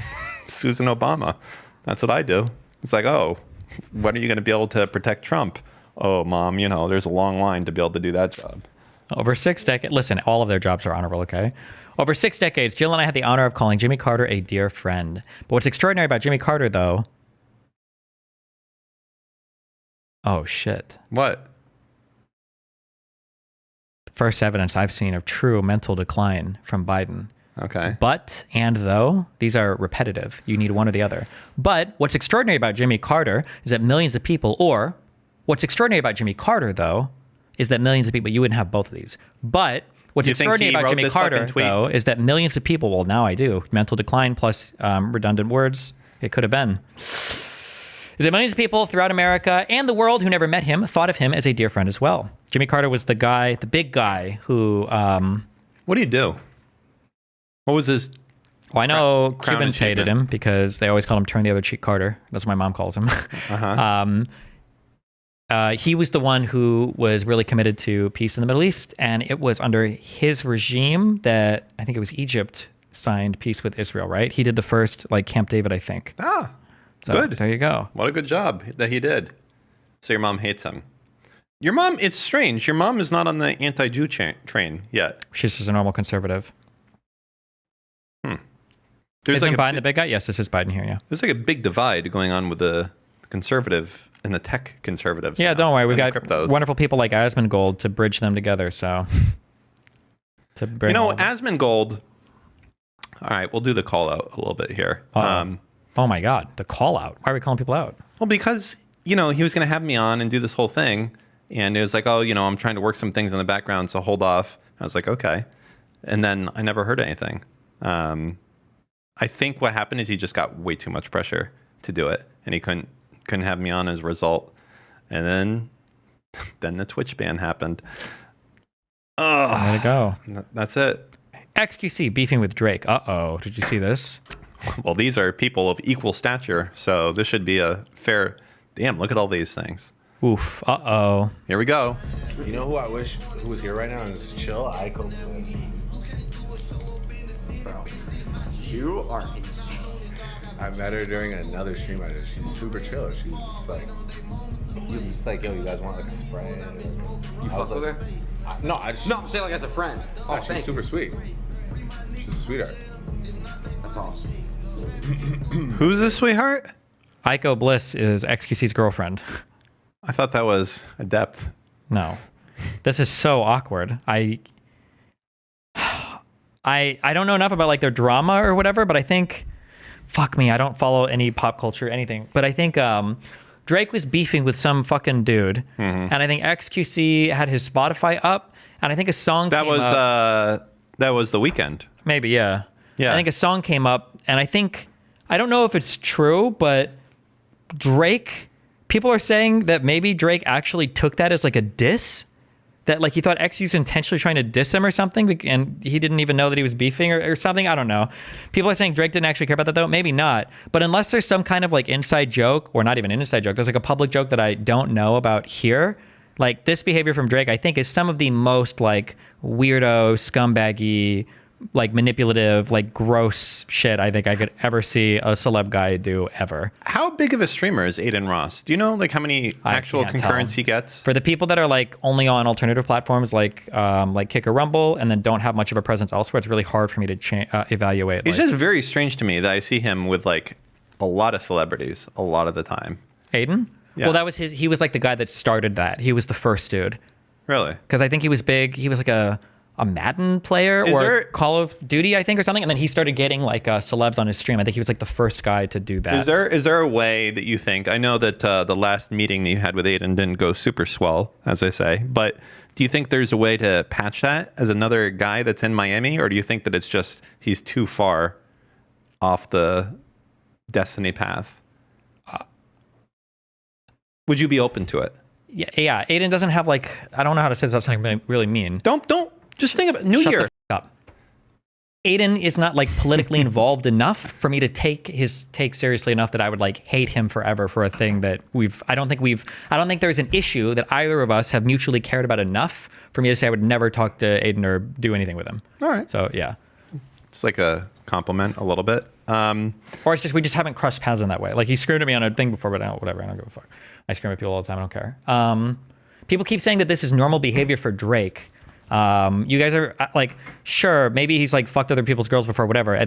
Susan Obama. That's what I do. It's like, oh, when are you going to be able to protect Trump? Oh, Mom, there's a long line to be able to do that job. Over 6 decades, listen, all of their jobs are honorable, okay? Over 6 decades, Jill and I had the honor of calling Jimmy Carter a dear friend. But what's extraordinary about Jimmy Carter, though... Oh, shit. What? First evidence I've seen of true mental decline from Biden. Okay. But, and though, these are repetitive. You need one or the other. But what's extraordinary about Jimmy Carter is that millions of people, or what's extraordinary about Jimmy Carter, though, is that millions of people, you wouldn't have both of these. But what's extraordinary about Jimmy Carter, though, is that millions of people, well, now I do, mental decline plus redundant words, it could have been. Is that millions of people throughout America and the world who never met him thought of him as a dear friend as well. Jimmy Carter was the guy, the big guy who... what do you do? What was his... Well, I know Cubans hated him because they always called him turn the other cheek Carter. That's what my mom calls him. He was the one who was really committed to peace in the Middle East, and it was under his regime that I think it was Egypt signed peace with Israel, right? He did the first, like, Camp David, I think. Ah, so, good. There you go. What a good job that he did. So your mom hates him. Your mom, it's strange. Your mom is not on the anti-Jew train yet. She's just a normal conservative. There's Isn't like Biden the big guy? Yes, this is Biden here, yeah. There's like a big divide going on with the conservative and the tech conservatives. Yeah, don't worry. We got cryptos. Wonderful people like Asmongold to bridge them together, so... Asmongold... All right, we'll do the call out a little bit here. Oh my God, the call out. Why are we calling people out? Well, because, he was going to have me on and do this whole thing. And it was like, oh, I'm trying to work some things in the background, so hold off. I was like, okay. And then I never heard anything. I think what happened is he just got way too much pressure to do it. And he couldn't have me on as a result. And then the Twitch ban happened. Oh, way to go. That's it. XQC beefing with Drake. Uh-oh. Did you see this? Well, these are people of equal stature, so this should be a fair... Damn, look at all these things. Oof. Uh-oh. Here we go. You know who I wish who was here right now and was chill? Aiko. Bro, you are insane. I met her during another stream. She's super chill. She's just like, yo, you guys want like a spray? You fuck with her? No, I'm saying like as a friend. Oh, she's super sweet. She's a sweetheart. That's awesome. Who's this sweetheart? Aiko Bliss is XQC's girlfriend. I thought that was Adept. No. This is so awkward. I don't know enough about like their drama or whatever, but I think, fuck me, I don't follow any pop culture, anything. But I think Drake was beefing with some fucking dude, and I think XQC had his Spotify up, and I think a song came up. That was The Weeknd. Maybe, yeah. Yeah. I think a song came up, and I don't know if it's true, but Drake, people are saying that maybe Drake actually took that as like a diss. That like he thought XQ was intentionally trying to diss him or something, and he didn't even know that he was beefing or something. I don't know. People are saying Drake didn't actually care about that though. Maybe not. But unless there's some kind of like inside joke, or not even an inside joke, there's like a public joke that I don't know about here. Like this behavior from Drake, I think is some of the most like weirdo, scumbaggy, like manipulative, like gross shit I think I could ever see a celeb guy do ever. How big of a streamer is Aiden Ross? Do you know like how many actual concurrents he gets? For the people that are like only on alternative platforms like Kick or Rumble and then don't have much of a presence elsewhere, it's really hard for me to evaluate. It's just very strange to me that I see him with like a lot of celebrities a lot of the time. Aiden? Yeah. Well, that was he was like the guy that started that. He was the first dude. Really? Because I think he was big. He was like a Madden player or Call of Duty, I think, or something. And then he started getting like celebs on his stream. I think he was like the first guy to do that. Is there a way that you think, I know that the last meeting that you had with Aiden didn't go super swell, as I say, but do you think there's a way to patch that as another guy that's in Miami? Or do you think that it's just he's too far off the destiny path? Would you be open to it? Yeah. Aiden doesn't have like, I don't know how to say this without something really mean. Don't. Just think about New Shut Year. The f- up. Aiden is not like politically involved enough for me to take his take seriously enough that I would like hate him forever for a thing that I don't think there's an issue that either of us have mutually cared about enough for me to say I would never talk to Aiden or do anything with him. All right. So yeah. It's like a compliment a little bit. Or it's just, we just haven't crossed paths in that way. Like he screamed at me on a thing before, but whatever. I don't give a fuck. I scream at people all the time. I don't care. People keep saying that this is normal behavior for Drake. You guys are like, sure, maybe he's like fucked other people's girls before, whatever.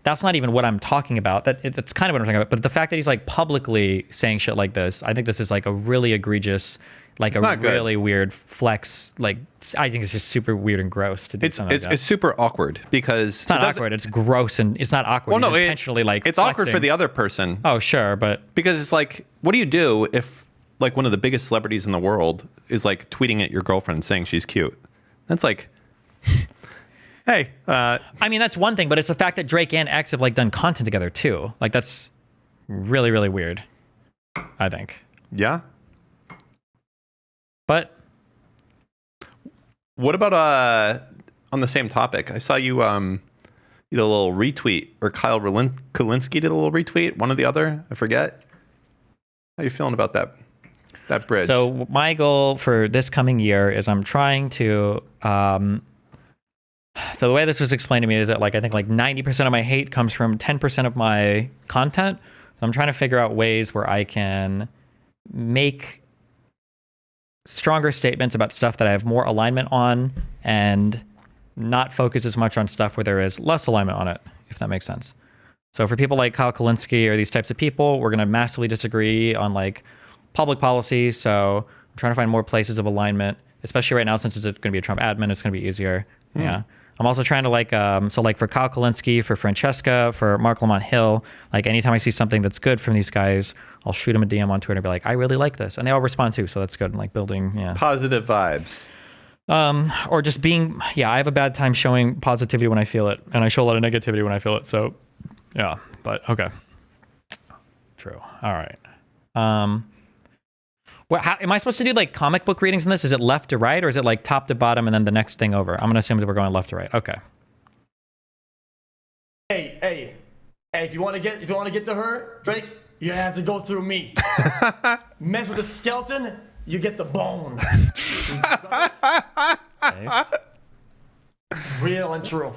That's not even what I'm talking about. That's kind of what I'm talking about. But the fact that he's like publicly saying shit like this, I think this is like a really egregious, like it's a really weird flex. Like I think it's just super weird and gross to do something like that. It's super awkward because it's not awkward. It's gross and it's not awkward. Well, no, it's intentionally like it's flexing. awkward for the other person. Oh, sure, but because it's like, what do you do if like one of the biggest celebrities in the world is like tweeting at your girlfriend saying she's cute? That's like, hey. I mean, that's one thing, but it's the fact that Drake and X have like done content together too. Like that's really, really weird, I think. Yeah. But what about on the same topic? I saw you did a little retweet, or Kyle Kulinski did a little retweet, one or the other, I forget. How you feeling about that bridge? So my goal for this coming year is I'm trying to so the way this was explained to me is that like I think like 90% of my hate comes from 10% of my content. So I'm trying to figure out ways where I can make stronger statements about stuff that I have more alignment on and not focus as much on stuff where there is less alignment on it, if that makes sense. So for people like Kyle Kulinski or these types of people, we're going to massively disagree on like public policy. So I'm trying to find more places of alignment, especially right now since it's going to be a Trump admin, it's going to be easier. Yeah. I'm also trying to like, so like for Kyle Kulinski, for Francesca, for Mark Lamont Hill, like anytime I see something that's good from these guys, I'll shoot them a DM on Twitter and be like, I really like this. And they all respond too. So that's good. And like building, positive vibes. Or just being, I have a bad time showing positivity when I feel it. And I show a lot of negativity when I feel it. So yeah, but okay. True. All right. How, am I supposed to do like comic book readings in this? Is it left to right or is it like top to bottom and then the next thing over? I'm going to assume that we're going left to right. Okay. Hey, if you want to get to her, Drake, you have to go through me. Mess with the skeleton, you get the bone. Real and true.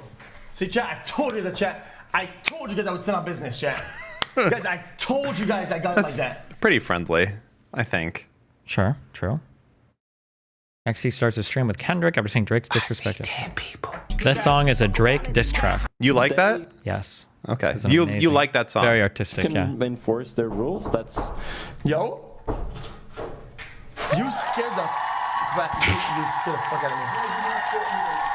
See, chat, I told you I told you guys I would send out business, chat. Guys, I told you guys I got it like that. Pretty friendly, I think. Sure, true. XC starts his stream with Kendrick after saying Drake's disrespected. This song is a Drake diss track. You like that? Yes. Okay. It's You amazing. like that song? Very artistic, yeah. Enforce their rules. That's Yo. You scared the fuck out of me.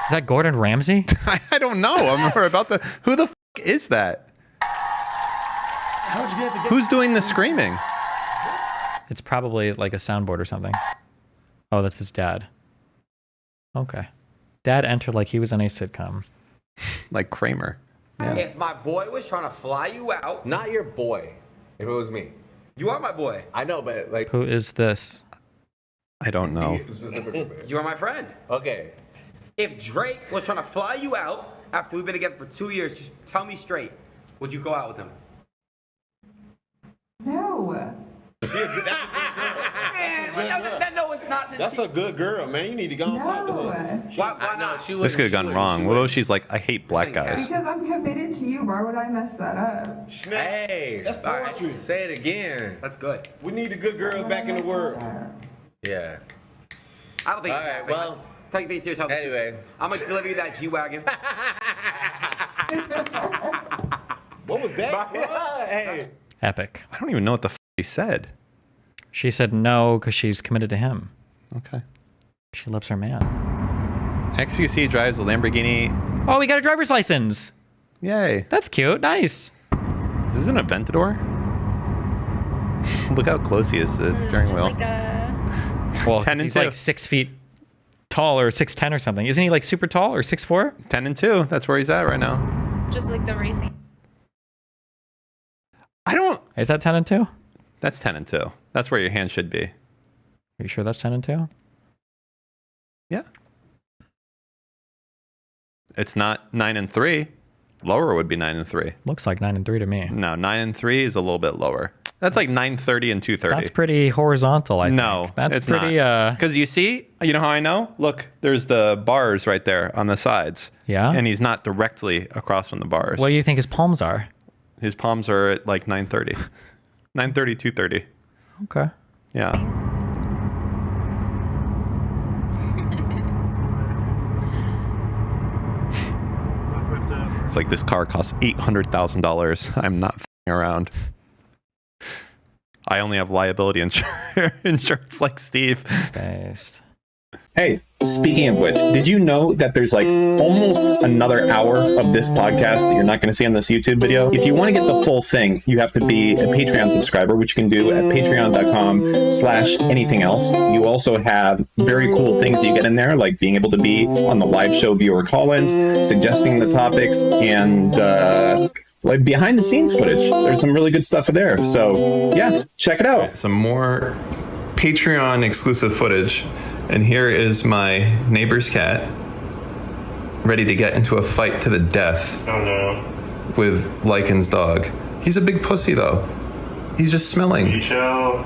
Is that Gordon Ramsay? I don't know. I'm about to. Who the f is that? How'd you get to get Who's doing the screaming? It's probably like a soundboard or something. Oh, that's his dad. Okay. Dad entered like he was in a sitcom. Like Kramer. Yeah. If my boy was trying to fly you out, Not your boy. If it was me. you are my boy. I know, but like. Who is this? I don't know. Specifically. You are my friend. Okay. If Drake was trying to fly you out after we've been together for 2 years, just tell me straight, would you go out with him? No. No, it's not. That's a good girl, man. You need to go and talk to her. Why not? This could have gone wrong. What if she's like, I hate black guys? Because I'm committed to you. Why would I mess that up? Hey. That's poetry. Say it again. That's good. We need the good girls back in the world. Yeah. I don't think. All right, well. Take things to yourself. Anyway. I'm gonna deliver you that G-Wagon. What was that? Hey. Epic. I don't even know what the f he said. She said no because she's committed to him. Okay. She loves her man. XQC drives a Lamborghini. Oh, we got a driver's license. Yay. That's cute. Nice. Is this an Aventador? Look how close he is to the steering wheel. Well, 10 and he's 2. like 6 feet tall or 6'10" or something. Isn't he like super tall or 6'4"? 10 and 2. That's where he's at right now. Just like the racing. I don't. Is that 10 and 2? Are That's 10 and 2. That's where your hand should be. you sure that's 10 and 2? Yeah. It's not 9 and 3. Lower would be 9 and 3. Looks like 9 and 3 to me. No, 9 and 3 is a little bit lower. That's like 930 and 230. That's pretty horizontal, I think. No, That's it's pretty, not. Because you see, you know how I know? Look, there's the bars right there on the sides. Yeah? And he's not directly across from the bars. What do you think his palms are? His palms are at like 930. 930, 230. Okay. Yeah. It's like this car costs $800,000. I'm not f***ing around. I only have liability insurance like Steve. Based. Hey, speaking of which, did you know that there's like almost another hour of this podcast that you're not going to see on this YouTube video? If you want to get the full thing, you have to be a Patreon subscriber, which you can do at patreon.com/anything else. You also have very cool things that you get in there, like being able to be on the live show viewer call-ins, suggesting the topics, and like behind the scenes footage. There's some really good stuff there. So yeah, check it out. Some more Patreon exclusive footage. And here is my neighbor's cat, ready to get into a fight to the death. Oh no. With Lycan's dog. He's a big pussy though. He's just smelling. You chill.